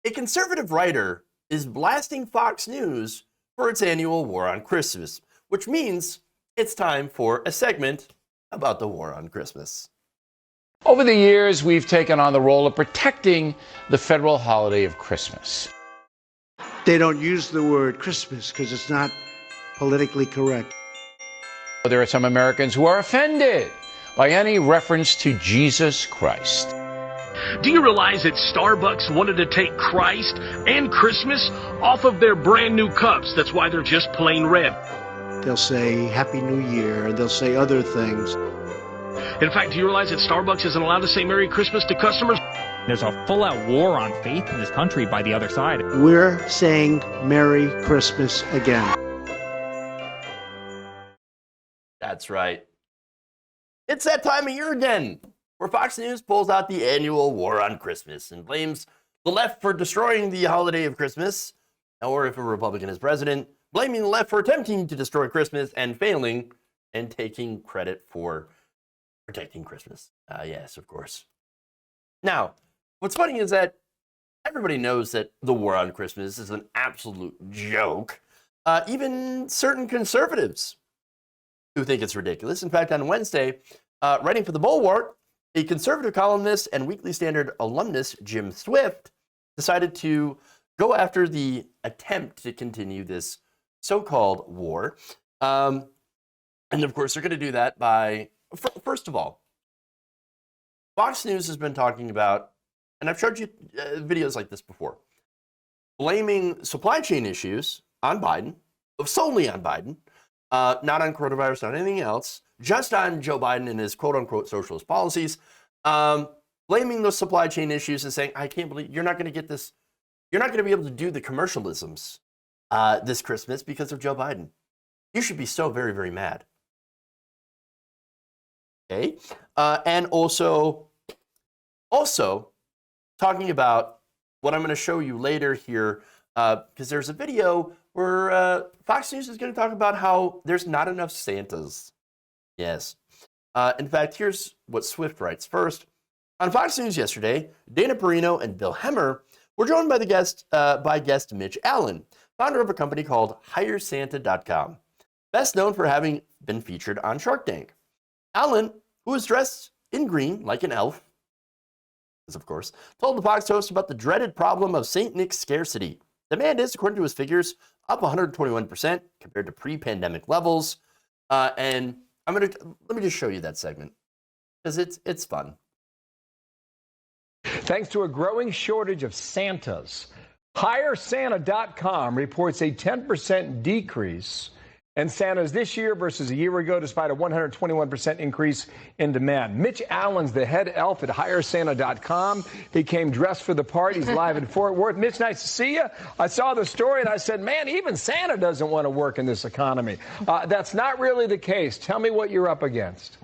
A conservative writer is blasting Fox News for its annual war on Christmas, which means it's time for a segment about the war on Christmas. Over the years, we've taken on the role of protecting the federal holiday of Christmas. They don't use the word Christmas because it's not politically correct. There are some Americans who are offended by any reference to Jesus Christ. Do you realize that Starbucks wanted to take Christ and Christmas off of their brand new cups? That's why they're just plain red. They'll say Happy New Year, and they'll say other things. In fact, do you realize that Starbucks isn't allowed to say Merry Christmas to customers? There's a full-out war on faith in this country by the other side. We're saying Merry Christmas again. That's right. It's that time of year again, where Fox News pulls out the annual war on Christmas and blames the left for destroying the holiday of Christmas, or if a Republican is president, blaming the left for attempting to destroy Christmas and failing, and taking credit for protecting Christmas. Yes, of course. Now, what's funny is that everybody knows that the war on Christmas is an absolute joke. Even certain conservatives who think it's ridiculous. In fact, on Wednesday, writing for the Bulwark, a conservative columnist and Weekly Standard alumnus, Jim Swift, decided to go after the attempt to continue this so-called war. And of course, they're going to do that by, first of all, Fox News has been talking about, and I've showed you videos like this before, blaming supply chain issues on Biden, solely on Biden, not on coronavirus, not anything else, just on Joe Biden and his quote-unquote socialist policies, blaming those supply chain issues and saying, I can't believe you're not going to get this, you're not going to be able to do the commercialisms this Christmas because of Joe Biden. You should be so very, very mad. Okay? And also talking about what I'm going to show you later here, because there's a video where Fox News is going to talk about how there's not enough Santas. Yes. In fact, here's what Swift writes. First, on Fox News yesterday, Dana Perino and Bill Hemmer were joined by guest Mitch Allen, founder of a company called HireSanta.com, best known for having been featured on Shark Tank. Allen, who was dressed in green like an elf, of course, told the Fox host about the dreaded problem of St. Nick's scarcity. Demand is, according to his figures, up 121% compared to pre-pandemic levels. And let me just show you that segment because it's fun. Thanks to a growing shortage of Santas, HireSanta.com reports a 10% decrease in Santas this year versus a year ago, despite a 121% increase in demand. Mitch Allen's the head elf at HireSanta.com. He came dressed for the part. He's live in Fort Worth. Mitch, nice to see you. I saw the story and I said, man, even Santa doesn't want to work in this economy. That's not really the case. Tell me what you're up against.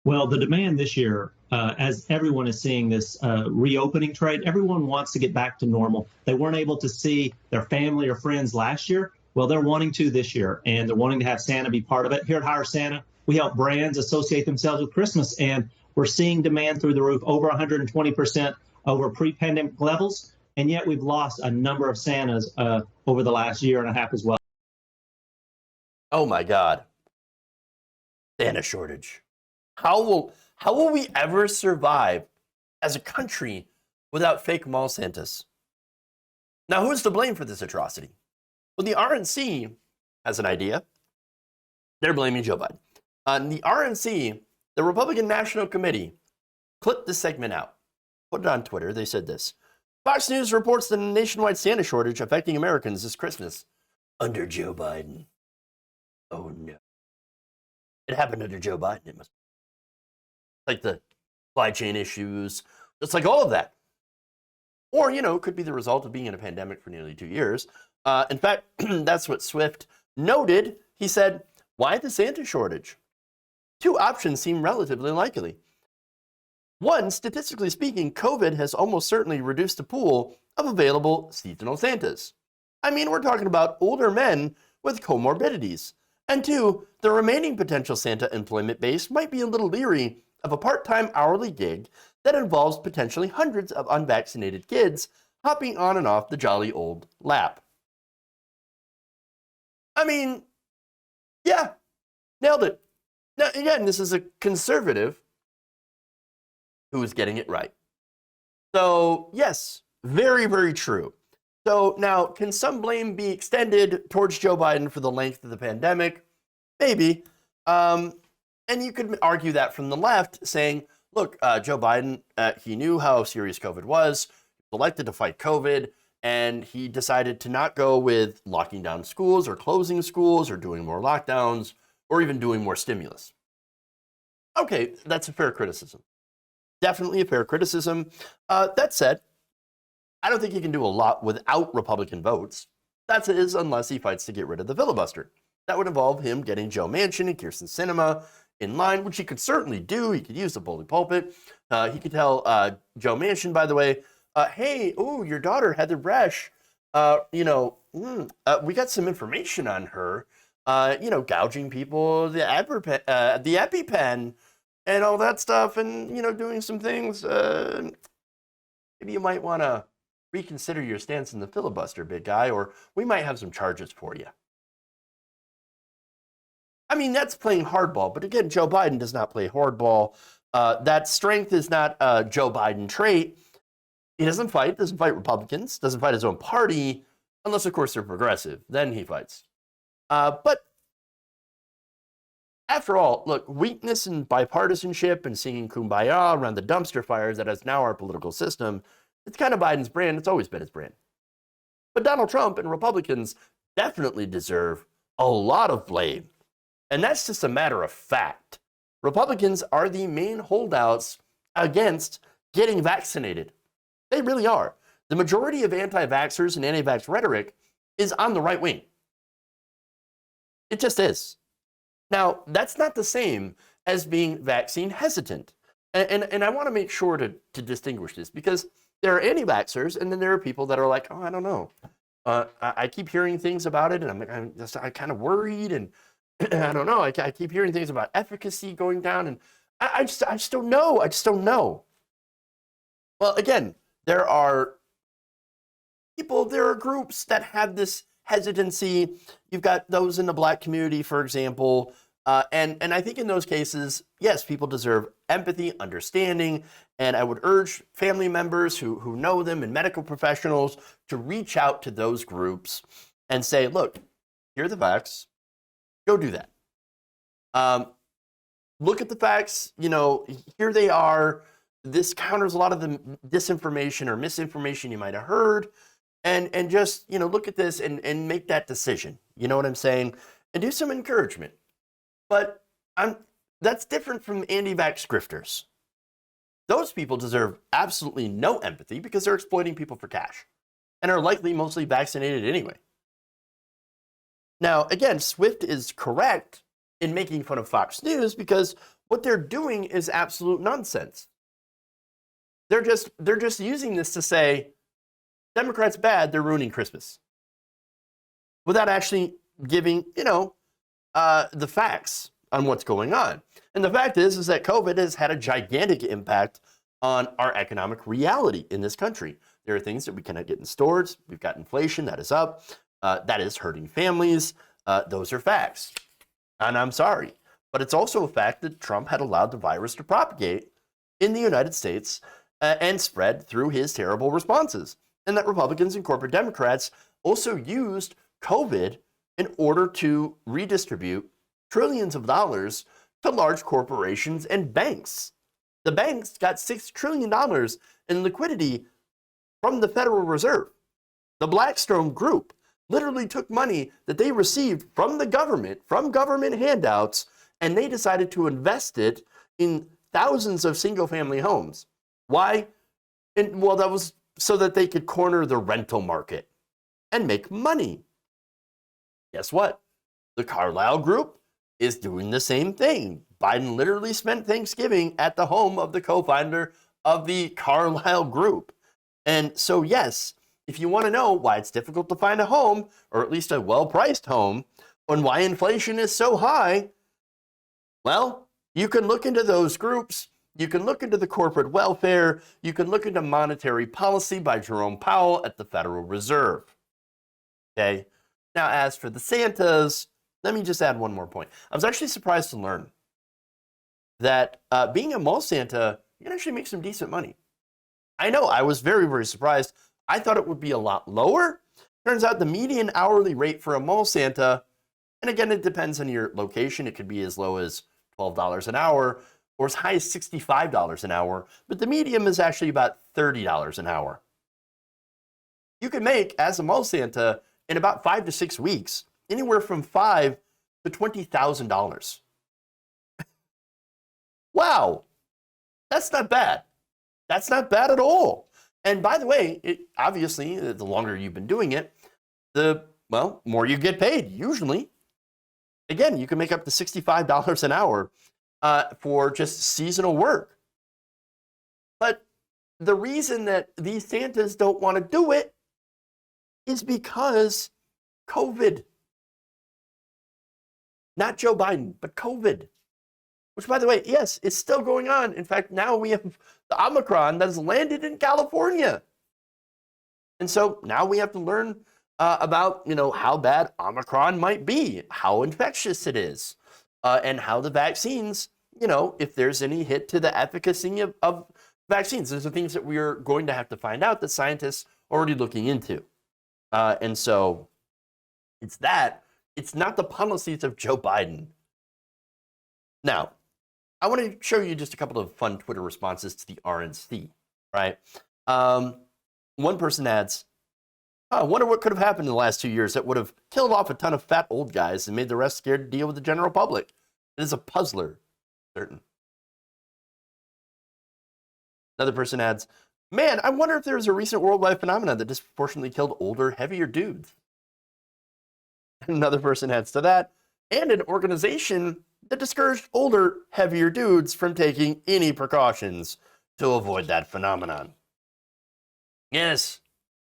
Well, the demand this year, as everyone is seeing this reopening trade, everyone wants to get back to normal. They weren't able to see their family or friends last year. Well, they're wanting to this year, and they're wanting to have Santa be part of it. Here at Hire Santa, we help brands associate themselves with Christmas, and we're seeing demand through the roof, over 120% over pre-pandemic levels, and yet we've lost a number of Santas over the last year and a half as well. Oh my God. Santa shortage. How will we ever survive as a country without fake mall Santas? Now, who's to blame for this atrocity? Well, the RNC has an idea. They're blaming Joe Biden. The RNC, the Republican National Committee, clipped this segment out, put it on Twitter. They said this. Fox News reports the nationwide Santa shortage affecting Americans this Christmas under Joe Biden. Oh, no. It happened under Joe Biden. It must be like the supply chain issues, just like all of that. Or, it could be the result of being in a pandemic for nearly 2 years. In fact, that's what Swift noted. He said, why the Santa shortage? Two options seem relatively likely. One, statistically speaking, COVID has almost certainly reduced the pool of available seasonal Santas. I mean, we're talking about older men with comorbidities. And two, the remaining potential Santa employment base might be a little leery of a part-time hourly gig that involves potentially hundreds of unvaccinated kids hopping on and off the jolly old lap. I mean, yeah, nailed it. Now, again, this is a conservative who is getting it right. So, yes, very, very true. So now, can some blame be extended towards Joe Biden for the length of the pandemic? Maybe. And you could argue that from the left, saying, look, Joe Biden, he knew how serious COVID was, he was elected to fight COVID, and he decided to not go with locking down schools or closing schools or doing more lockdowns or even doing more stimulus. Okay, that's a fair criticism. Definitely a fair criticism. That said, I don't think he can do a lot without Republican votes. That is, unless he fights to get rid of the filibuster. That would involve him getting Joe Manchin and Kyrsten Sinema in line, which he could certainly do. He could use the bully pulpit. He could tell Joe Manchin, by the way, hey, your daughter, Heather Bresch, we got some information on her, gouging people, the EpiPen, and all that stuff, and, doing some things. Maybe you might want to reconsider your stance in the filibuster, big guy, or we might have some charges for you. I mean, that's playing hardball, but again, Joe Biden does not play hardball. That strength is not a Joe Biden trait. He doesn't fight Republicans, doesn't fight his own party, unless, of course, they're progressive. Then he fights. But after all, look, weakness and bipartisanship and singing kumbaya around the dumpster fires that is now our political system, it's kind of Biden's brand. It's always been his brand. But Donald Trump and Republicans definitely deserve a lot of blame. And that's just a matter of fact. Republicans are the main holdouts against getting vaccinated. They really are. The majority of anti-vaxxers and anti-vax rhetoric is on the right wing. It just is. Now, that's not the same as being vaccine hesitant. And I want to make sure to distinguish this, because there are anti-vaxxers, and then there are people that are like, oh, I don't know. I keep hearing things about it, and I'm kind of worried, and I don't know. I keep hearing things about efficacy going down, and I just don't know. I just don't know. Well, again, there are groups that have this hesitancy. You've got those in the Black community, for example, and I think in those cases, yes, people deserve empathy, understanding, and I would urge family members who know them and medical professionals to reach out to those groups and say, look, here are the facts. Go do that. Look at the facts. Here they are. This counters a lot of the disinformation or misinformation you might have heard. And just, look at this and make that decision. You know what I'm saying? And do some encouragement. But that's different from anti-vax grifters. Those people deserve absolutely no empathy because they're exploiting people for cash and are likely mostly vaccinated anyway. Now, again, Swift is correct in making fun of Fox News because what they're doing is absolute nonsense. They're just using this to say, Democrats bad, they're ruining Christmas. Without actually giving, the facts on what's going on. And the fact is that COVID has had a gigantic impact on our economic reality in this country. There are things that we cannot get in stores. We've got inflation that is up. That is hurting families. Those are facts. And I'm sorry. But it's also a fact that Trump had allowed the virus to propagate in the United States and spread through his terrible responses. And that Republicans and corporate Democrats also used COVID in order to redistribute trillions of dollars to large corporations and banks. The banks got $6 trillion in liquidity from the Federal Reserve. The Blackstone Group literally took money that they received from the government, from government handouts, and they decided to invest it in thousands of single-family homes. Why? Well, that was so that they could corner the rental market and make money. Guess what? The Carlyle Group is doing the same thing. Biden literally spent Thanksgiving at the home of the co-founder of the Carlyle Group. And so, yes, if you want to know why it's difficult to find a home, or at least a well-priced home, and why inflation is so high, well, you can look into those groups. You can look into the corporate welfare. You can look into monetary policy by Jerome Powell at the Federal Reserve. Okay. Now, as for the Santas, let me just add one more point. I was actually surprised to learn that being a mall Santa, you can actually make some decent money. I know, I was very, very surprised. I thought it would be a lot lower. Turns out the median hourly rate for a mall Santa, and again, it depends on your location. It could be as low as $12 an hour or as high as $65 an hour, but the medium is actually about $30 an hour. You can make, as a mall Santa, in about 5 to 6 weeks, anywhere from $5,000 to $20,000. Wow, that's not bad. That's not bad at all. And by the way, obviously, the longer you've been doing it, the more you get paid, usually. Again, you can make up to $65 an hour for just seasonal work. But the reason that these Santas don't want to do it is because COVID. Not Joe Biden, but COVID. Which, by the way, yes, it's still going on. In fact, now we have the Omicron that has landed in California. And so now we have to learn about, how bad Omicron might be, how infectious it is, and how the vaccines, if there's any hit to the efficacy of vaccines. Those are things that we are going to have to find out that scientists are already looking into. And so it's that. It's not the policies of Joe Biden. Now, I want to show you just a couple of fun Twitter responses to the RNC, right? One person adds, I wonder what could have happened in the last 2 years that would have killed off a ton of fat old guys and made the rest scared to deal with the general public. It is a puzzler, certain. Another person adds, man, I wonder if there was a recent worldwide phenomenon that disproportionately killed older, heavier dudes. Another person adds to that, and an organization that discouraged older, heavier dudes from taking any precautions to avoid that phenomenon. Yes,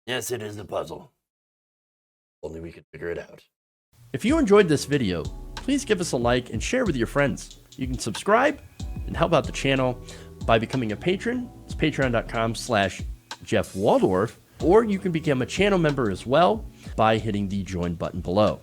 it is a puzzle. Only we could figure it out. If you enjoyed this video, please give us a like and share with your friends. You can subscribe and help out the channel by becoming a patron. It's patreon.com/Jeff Waldorf, or you can become a channel member as well by hitting the join button below.